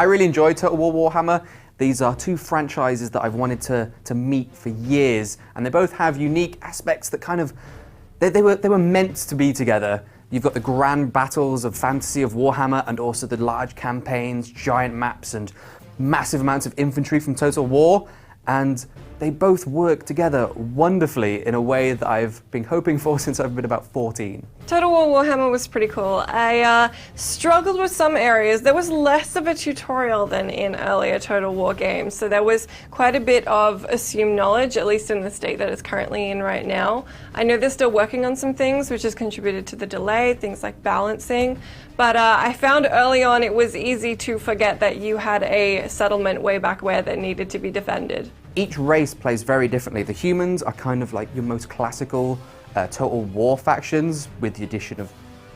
really enjoyed Total War Warhammer. These are two franchises that I've wanted to meet for years, and they both have unique aspects that kind of, they were meant to be together. You've got the grand battles of fantasy of Warhammer and also the large campaigns, giant maps, and massive amounts of infantry from Total War, and they both work together wonderfully in a way that I've been hoping for since I've been about 14. Total War Warhammer was pretty cool. I struggled with some areas. There was less of a tutorial than in earlier Total War games, so there was quite a bit of assumed knowledge, at least in the state that it's currently in right now. I know they're still working on some things, which has contributed to the delay, things like balancing, but I found early on it was easy to forget that you had a settlement way back where that needed to be defended. Each race plays very differently. The humans are kind of like your most classical Total War factions with the addition of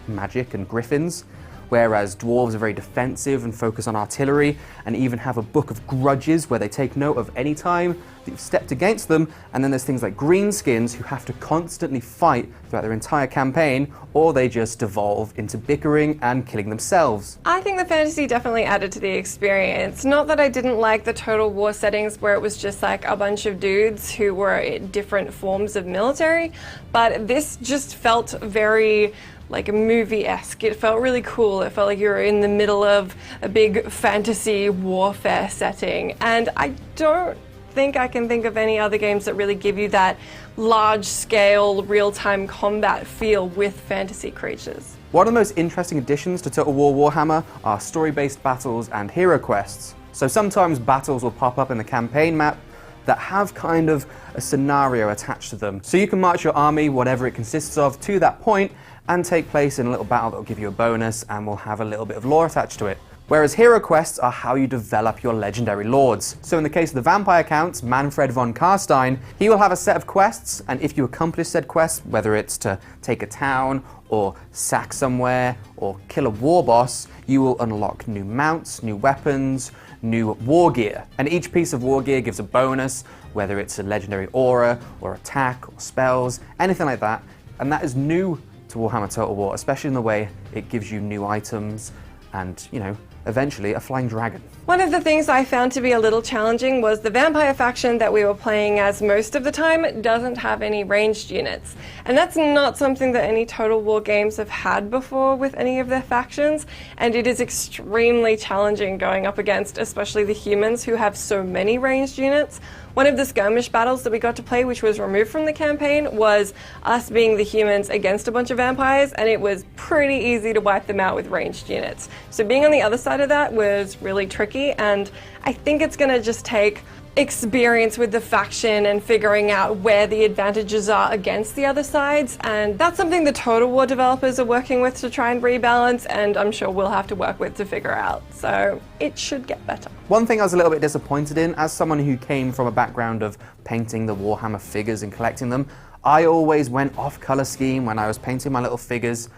magic and griffins, whereas dwarves are very defensive and focus on artillery and even have a book of grudges where they take note of any time that you've stepped against them. And then there's things like greenskins who have to constantly fight throughout their entire campaign, or they just devolve into bickering and killing themselves. I think the fantasy definitely added to the experience. Not that I didn't like the Total War settings where it was just like a bunch of dudes who were in different forms of military, but this just felt very like a movie-esque. It felt really cool. It felt like you were in the middle of a big fantasy warfare setting. And I don't think I can think of any other games that really give you that large-scale, real-time combat feel with fantasy creatures. One of the most interesting additions to Total War Warhammer are story-based battles and hero quests. So sometimes battles will pop up in the campaign map that have kind of a scenario attached to them. So you can march your army, whatever it consists of, to that point and take place in a little battle that will give you a bonus and will have a little bit of lore attached to it. Whereas hero quests are how you develop your legendary lords. So in the case of the vampire counts, Manfred von Carstein, he will have a set of quests, and if you accomplish said quests, whether it's to take a town or sack somewhere or kill a war boss, you will unlock new mounts, new weapons, new war gear. And each piece of war gear gives a bonus, whether it's a legendary aura or attack or spells, anything like that. And that is new to Warhammer Total War, especially in the way it gives you new items and, you know, eventually a flying dragon. One of the things I found to be a little challenging was the vampire faction that we were playing as most of the time doesn't have any ranged units. And that's not something that any Total War games have had before with any of their factions, and it is extremely challenging going up against especially the humans who have so many ranged units. One of the skirmish battles that we got to play, which was removed from the campaign, was us being the humans against a bunch of vampires, and it was pretty easy to wipe them out with ranged units. So being on the other side of that was really tricky, and I think it's going to just take experience with the faction and figuring out where the advantages are against the other sides, and that's something the Total War developers are working with to try and rebalance, and I'm sure we'll have to work with to figure out, so it should get better. One thing I was a little bit disappointed in, as someone who came from a background of painting the Warhammer figures and collecting them, I always went off color scheme when I was painting my little figures,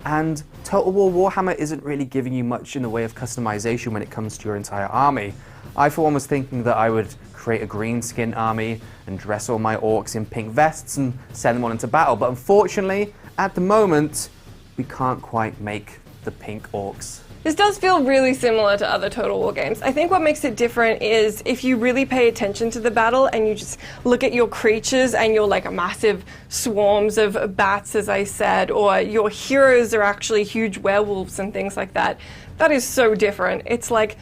and Total War Warhammer isn't really giving you much in the way of customization when it comes to your entire army. I for one was thinking that I would create a green skin army and dress all my orcs in pink vests and send them on into battle, but unfortunately, at the moment, we can't quite make the pink orcs. This does feel really similar to other Total War games. I think what makes it different is if you really pay attention to the battle and you just look at your creatures and you're like massive swarms of bats, as I said, or your heroes are actually huge werewolves and things like that. That is so different. It's like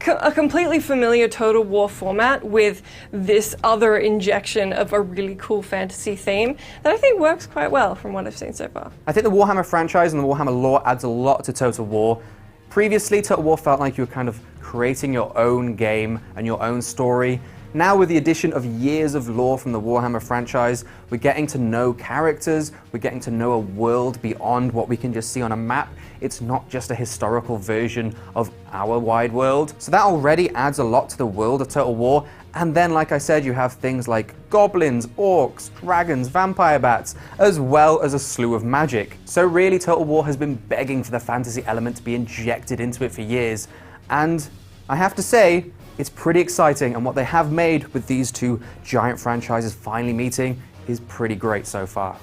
a completely familiar Total War format with this other injection of a really cool fantasy theme that I think works quite well from what I've seen so far. I think the Warhammer franchise and the Warhammer lore adds a lot to Total War. Previously, Total War felt like you were kind of creating your own game and your own story. Now with the addition of years of lore from the Warhammer franchise, we're getting to know characters, we're getting to know a world beyond what we can just see on a map. It's not just a historical version of our wide world. So that already adds a lot to the world of Total War. And then, like I said, you have things like goblins, orcs, dragons, vampire bats, as well as a slew of magic. So really, Total War has been begging for the fantasy element to be injected into it for years. And I have to say, it's pretty exciting, and what they have made with these two giant franchises finally meeting is pretty great so far.